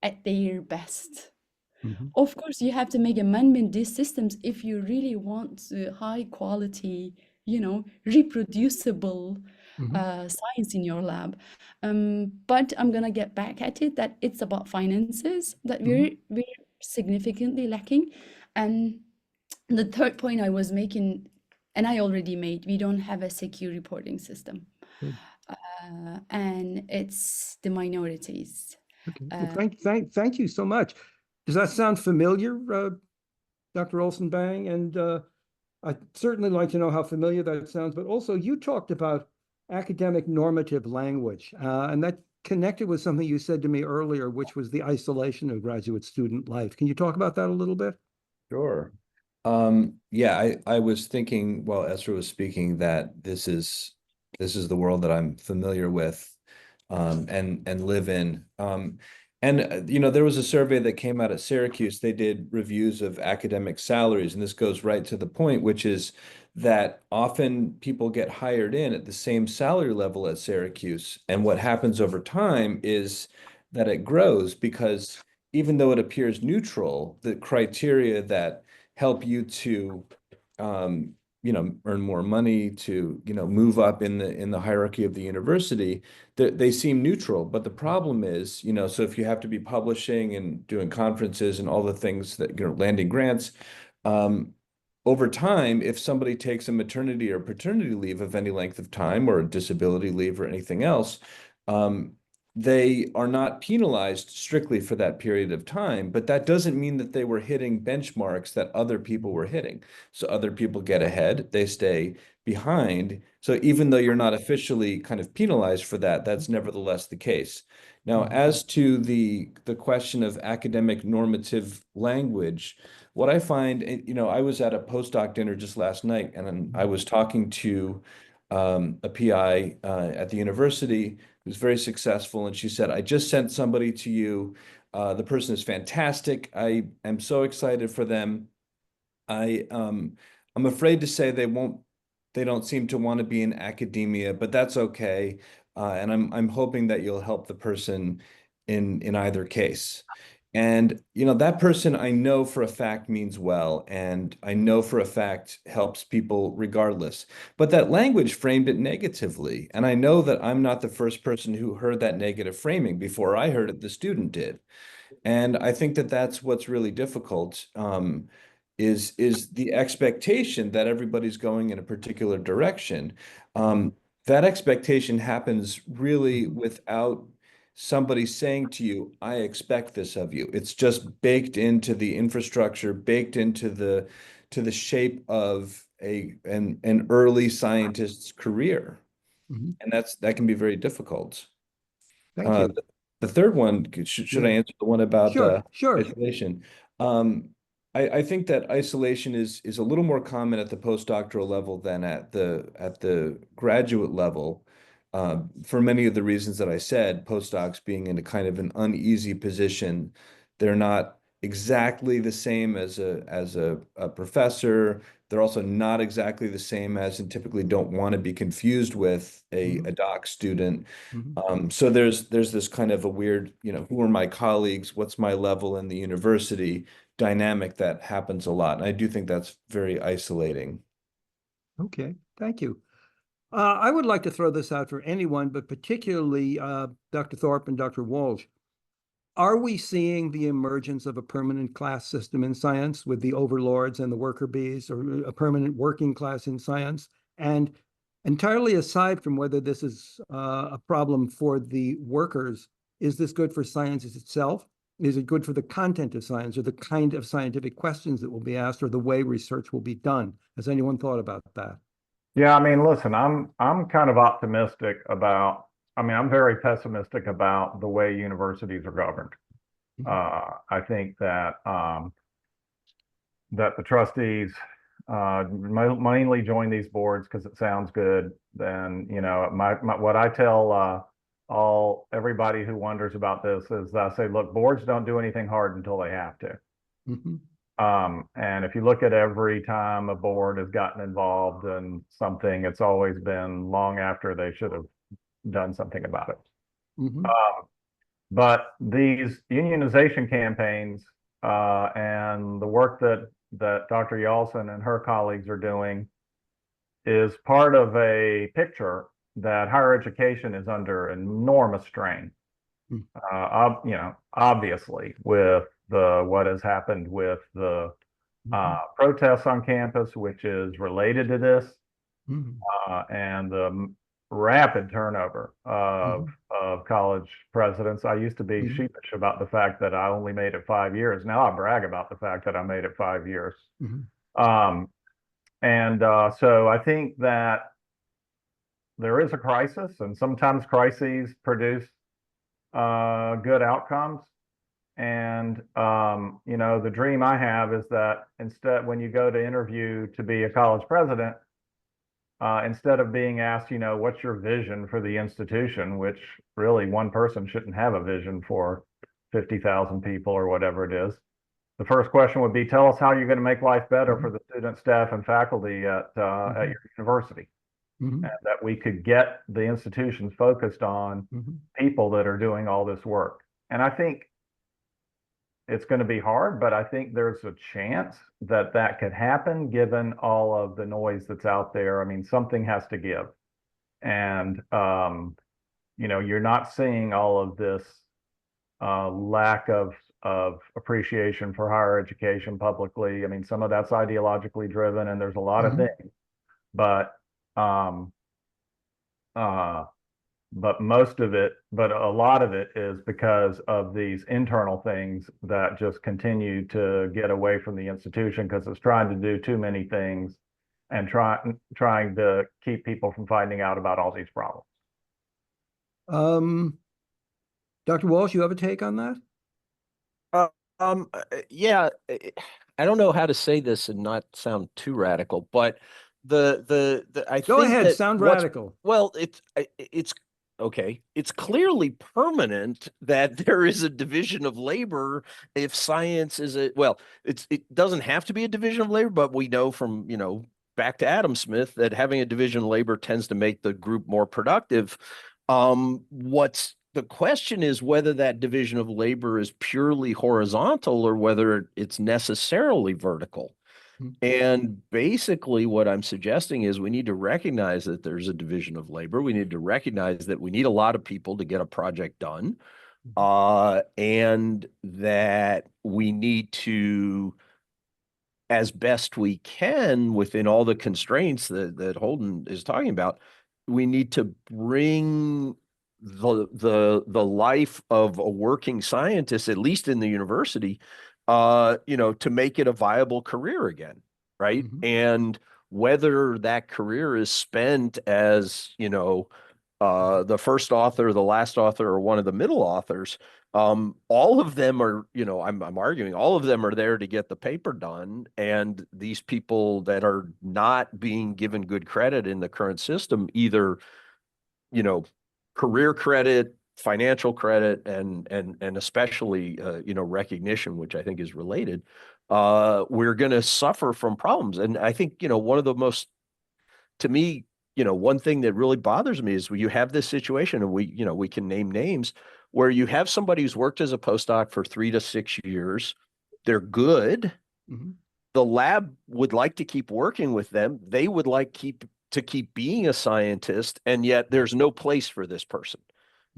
at their best. Mhm. Of course, you have to make amendment these systems if you really want high quality, reproducible Mhm. science in your lab. But I'm gonna get back at it, that it's about finances that we're Mhm. we're significantly lacking. And the third point I was making, and I already made, we don't have a secure reporting system, Good. and it's the minorities. Okay. Well, thank you so much. Does that sound familiar, Dr. Olson Bang? And I'd certainly like to know how familiar that sounds, but also you talked about academic normative language, and that connected with something you said to me earlier, which was the isolation of graduate student life. Can you talk about that a little bit? Sure. Yeah, I was thinking while Esra was speaking that this is the world that I'm familiar with, and live in. There was a survey that came out at Syracuse. They did reviews of academic salaries, and this goes right to the point, which is that often people get hired in at the same salary level at Syracuse, and what happens over time is that it grows, because even though it appears neutral, the criteria that help you to earn more money, to move up in the hierarchy of the university, they seem neutral. But the problem is, so if you have to be publishing and doing conferences and all the things that, landing grants, over time, if somebody takes a maternity or paternity leave of any length of time, or a disability leave or anything else, they are not penalized strictly for that period of time, but that doesn't mean that they were hitting benchmarks that other people were hitting. So other people get ahead, they stay behind. So even though you're not officially kind of penalized for that, that's nevertheless the case. Now, as to the question of academic normative language, what I find, I was at a postdoc dinner just last night, and I was talking to a PI at the university who's very successful, and she said, "I just sent somebody to you. The person is fantastic. I am so excited for them. I'm afraid to say they don't seem to want to be in academia, but that's okay. And I'm hoping that you'll help the person in either case." And, you know, that person I know for a fact means well, and I know for a fact helps people regardless. But that language framed it negatively. And I know that I'm not the first person who heard that negative framing. Before I heard it, the student did. And I think that that's what's really difficult, is the expectation that everybody's going in a particular direction. That expectation happens really without somebody saying to you, I expect this of you. It's just baked into the infrastructure, baked into the shape of an early scientist's career. Mhm. And that can be very difficult. Thank Uh, you. the third one, should I Yeah. answer the one about Sure. isolation? Um, I think that isolation is a little more common at the postdoctoral level than at the graduate level. For many of the reasons that I said, postdocs being in a kind of an uneasy position, they're not exactly the same as a professor. They're also not exactly the same as, and typically don't want to be confused with a doc student. Mhm. So there's this kind of a weird, you know, who are my colleagues? What's my level in the university dynamic that happens a lot. And I do think that's very isolating. Okay, thank you. I would like to throw this out for anyone, but particularly Dr. Thorpe and Dr. Walsh. Are we seeing the emergence of a permanent class system in science with the overlords and the worker bees, or a permanent working class in science? And entirely aside from whether this is a problem for the workers, is this good for science itself? Is it good for the content of science, or the kind of scientific questions that will be asked, or the way research will be done? Has anyone thought about that? Yeah, I mean, listen, I'm kind of optimistic about, I mean, I'm very pessimistic about the way universities are governed. I think that that the trustees mainly join these boards because it sounds good. Then, you know, what I tell everybody who wonders about this is I say, look, boards don't do anything hard until they have to. Mhm. And if you look at every time a board has gotten involved in something, it's always been long after they should have done something about it. Mhm. But these unionization campaigns and the work that Dr. Yalson and her colleagues are doing is part of a picture that higher education is under enormous strain. Mm. You know, obviously with what has happened with the protests on campus, which is related to this, Mhm. and the rapid turnover of college presidents. I used to be Mhm. sheepish about the fact that I only made it 5 years. Now I brag about the fact that I made it 5 years. Mhm. Um, and so I think that there is a crisis, and sometimes crises produce good outcomes. And you know, the dream I have is that instead, when you go to interview to be a college president, instead of being asked, you know, what's your vision for the institution, which really one person shouldn't have a vision for 50,000 people or whatever it is. The first question would be, tell us how you're going to make life better for the students, staff, and faculty at your university. Mhm. And that we could get the institutions focused on Mhm. people that are doing all this work. And I think it's going to be hard, but I think there's a chance that that could happen given all of the noise that's out there. I mean, something has to give. And, you know, you're not seeing all of this lack of appreciation for higher education publicly. I mean, some of that's ideologically driven, and there's a lot of Mhm. things, but um, uh, most of it, but a lot of it is because of these internal things that just continue to get away from the institution because it's trying to do too many things and trying to keep people from finding out about all these problems. Dr. Walsh, you have a take on that? Yeah, I don't know how to say this and not sound too radical, but I Go think ahead, that sound radical. well, it's okay. It's clearly permanent that there is a division of labor if science is it doesn't have to be a division of labor, but we know from, you know, back to Adam Smith that having a division of labor tends to make the group more productive. What's the question is whether that division of labor is purely horizontal or whether it's necessarily vertical. And basically what I'm suggesting is we need to recognize that there's a division of labor. We need to recognize that we need a lot of people to get a project done. And that we need to, as best we can within all the constraints that Holden is talking about, we need to bring the life of a working scientist, at least in the university, to make it a viable career again, right? And whether that career is spent as, the first author, the last author, or one of the middle authors, all of them are, I'm arguing, all of them are there to get the paper done. And these people that are not being given good credit in the current system, either, career credit, financial credit, and especially, recognition, which I think is related, we're going to suffer from problems. And I think, one of the most, to me, one thing that really bothers me is when you have this situation, and we can name names, where you have somebody who's worked as a postdoc for 3 to 6 years. They're good. The lab would like to keep working with them. They would like to keep being a scientist, and yet there's no place for this person.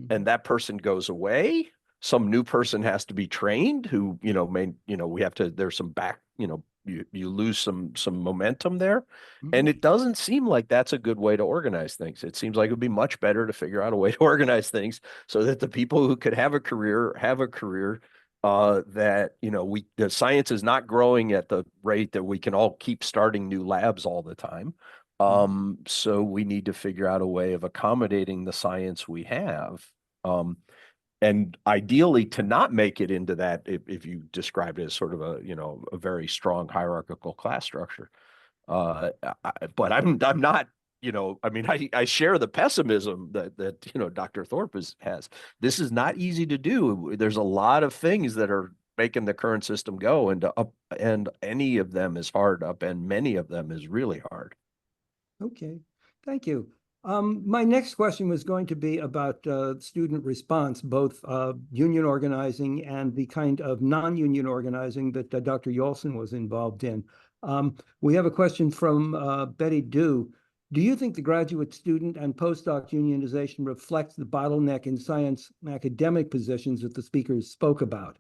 And that person goes away. Some new person has to be trained who, we have to, there's some back, you lose some momentum there. And it doesn't seem like that's a good way to organize things. It seems like it would be much better to figure out a way to organize things so that the people who could have a career, that, the science is not growing at the rate that we can all keep starting new labs all the time. So we need to figure out a way of accommodating the science we have. And ideally to not make it into that, if you described it as sort of a very strong hierarchical class structure. But I'm not, I share the pessimism that Dr. Thorpe has. This is not easy to do. There's a lot of things that are making the current system go, and any of them is hard, and many of them is really hard. Okay, thank you. My next question was going to be about student response, both union organizing and the kind of non-union organizing that Dr. Yolson was involved in. We have a question from Betty Dew. Do you think the graduate student and postdoc unionization reflects the bottleneck in science academic positions that the speakers spoke about?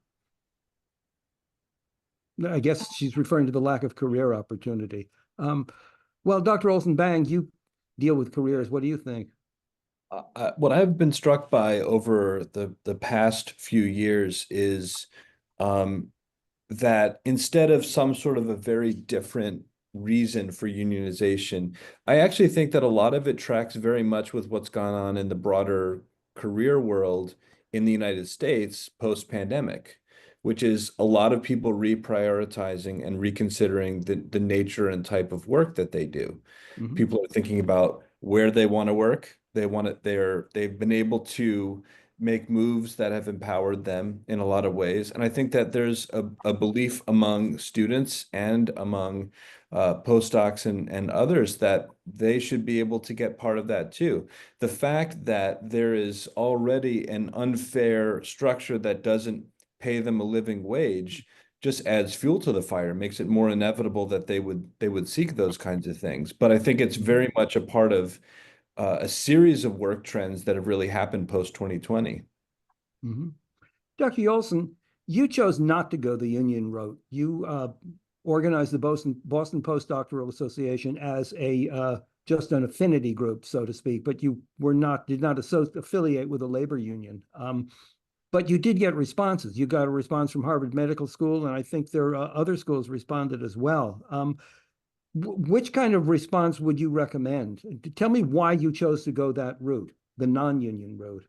I guess she's referring to the lack of career opportunity. Well, Dr. Olson-Bang, you deal with careers. What do you think? What I've been struck by over the past few years is that instead of some sort of a very different reason for unionization, I actually think that a lot of it tracks very much with what's gone on in the broader career world in the United States post-pandemic, which is a lot of people reprioritizing and reconsidering the nature and type of work that they do. People are thinking about where they want to work. They've been able to make moves that have empowered them in a lot of ways. And I think that there's a belief among students and among postdocs and others that they should be able to get part of that too. The fact that there is already an unfair structure that doesn't pay them a living wage just adds fuel to the fire, makes it more inevitable that they would seek those kinds of things. But I think it's very much a part of a series of work trends that have really happened post-2020. Dr. Yolson, you chose not to go the union route. You organized the Boston Postdoctoral Association as just an affinity group, so to speak, but you did not affiliate with a labor union. But you did get responses. You got a response from Harvard Medical School, and I think there are other schools responded as well. Which kind of response would you recommend? Tell me why you chose to go that route, the non-union route.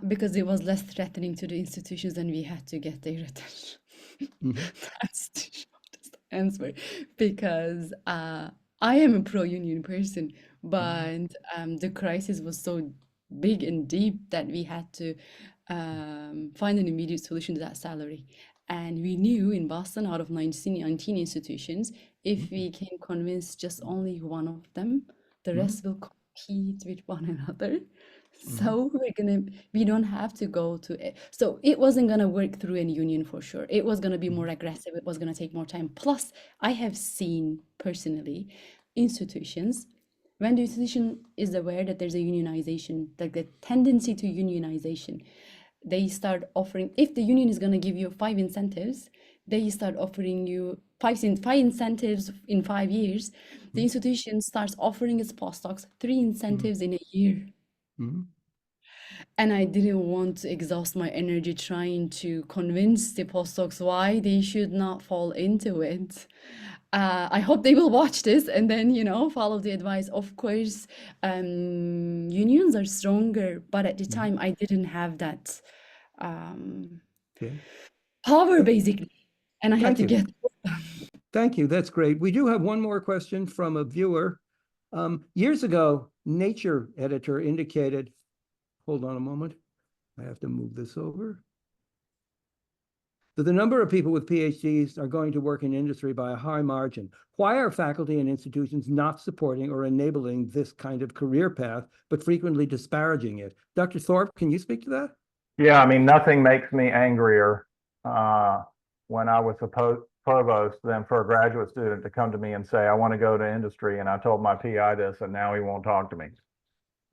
Because it was less threatening to the institutions and we had to get their attention. That's the shortest answer. Because I am a pro-union person, but the crisis was so big and deep that we had to find an immediate solution to that salary. And we knew in Boston, out of 19 institutions, if we can convince just only one of them, the rest will compete with one another. So we don't have to go to it. So it wasn't gonna work through a union for sure. It was gonna be more aggressive. It was gonna take more time. Plus, I have seen personally institutions, when the institution is aware that there's a unionization, like the tendency to unionization, they start offering, if the union is gonna give you 5 incentives, they start offering you five incentives in 5 years. The institution starts offering its postdocs 3 incentives in a year. And I didn't want to exhaust my energy trying to convince the postdocs why they should not fall into it. I hope they will watch this and then, follow the advice. Of course, unions are stronger, but at the time I didn't have that power, basically. And I had to get. Thank you. That's great. We do have one more question from a viewer. Years ago, Nature editor indicated, hold on a moment, I have to move this over, that the number of people with PhDs are going to work in industry by a high margin. Why are faculty and institutions not supporting or enabling this kind of career path, but frequently disparaging it? Dr. Thorpe, can you speak to that? Yeah, I mean, nothing makes me angrier when I was a provost than for a graduate student to come to me and say, I want to go to industry, and I told my PI this, and now he won't talk to me.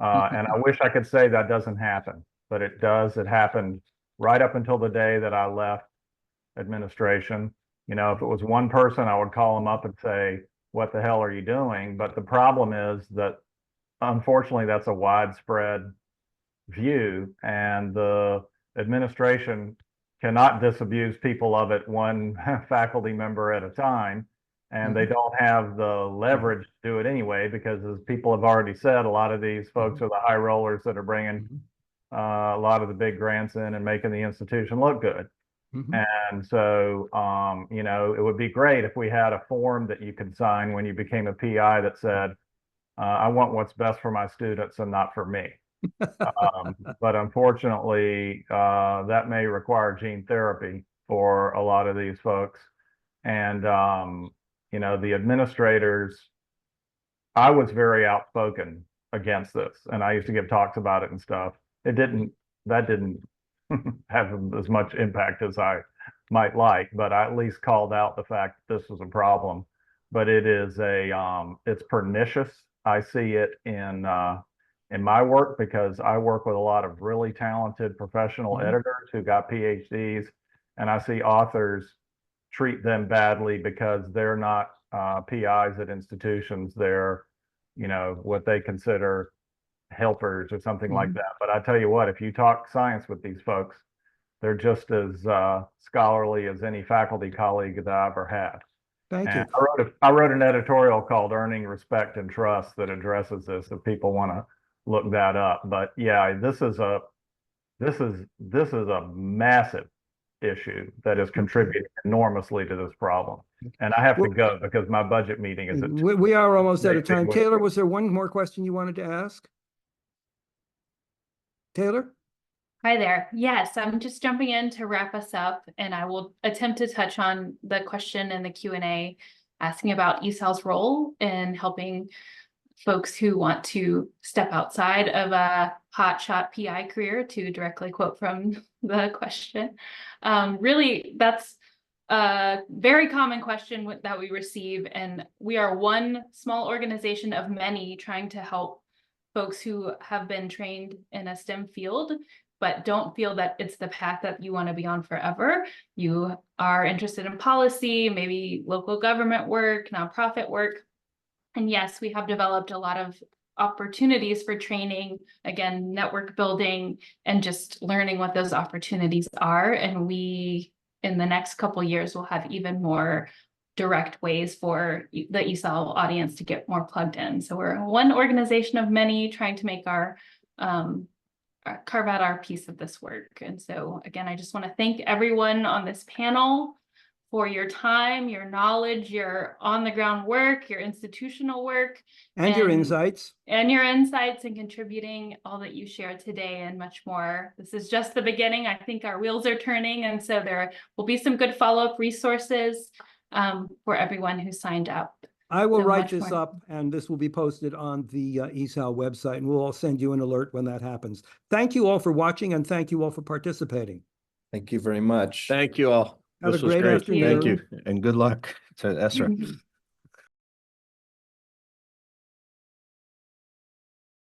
And I wish I could say that doesn't happen, but it does. It happened right up until the day that I left administration. If it was one person, I would call them up and say, what the hell are you doing? But the problem is that, unfortunately, that's a widespread view, and the administration cannot disabuse people of it one faculty member at a time. And they don't have the leverage to do it anyway, because as people have already said, a lot of these folks are the high rollers that are bringing a lot of the big grants in and making the institution look good. And so, it would be great if we had a form that you could sign when you became a PI that said, I want what's best for my students and not for me. But unfortunately, that may require gene therapy for a lot of these folks. And, the administrators, I was very outspoken against this, and I used to give talks about it and stuff. That didn't have as much impact as I might like, but I at least called out the fact that this was a problem. But it is it's pernicious. I see it in my work, because I work with a lot of really talented professional editors who got PhDs, and I see authors treat them badly because they're not PIs at institutions. They're, what they consider helpers or something like that. But I tell you what, if you talk science with these folks, they're just as scholarly as any faculty colleague that I ever had. Thank you. I wrote an editorial called Earning Respect and Trust that addresses this, if people want to look that up. But yeah, this is a massive issue that is contributing enormously to this problem. And I have to go because my budget meeting is at 2. We are almost out of time. Taylor, was there one more question you wanted to ask? Taylor? Hi there. Yes, I'm just jumping in to wrap us up, and I will attempt to touch on the question in the Q&A asking about ESAL's role in helping folks who want to step outside of a hotshot PI career, to directly quote from the question. Really, that's a very common question that we receive, and we are one small organization of many trying to help folks who have been trained in a STEM field, but don't feel that it's the path that you want to be on forever. You are interested in policy, maybe local government work, nonprofit work. And yes, we have developed a lot of opportunities for training, again, network building, and just learning what those opportunities are. And we, in the next couple of years, will have even more direct ways for the ESAL audience to get more plugged in. So we're one organization of many trying to make our carve out our piece of this work. And so again, I just want to thank everyone on this panel for your time, your knowledge, your on the ground work, your institutional work, and your insights. And your insights, and contributing all that you shared today and much more. This is just the beginning. I think our wheels are turning, and so there will be some good follow-up resources for everyone who signed up. I will So write much this more. up and this will be posted on the ESAL website, and we'll all send you an alert when that happens. Thank you all for watching and thank you all for participating. Thank you very much. Thank you all. Have a This was great great. afternoon. Thank you, and good luck to Esra.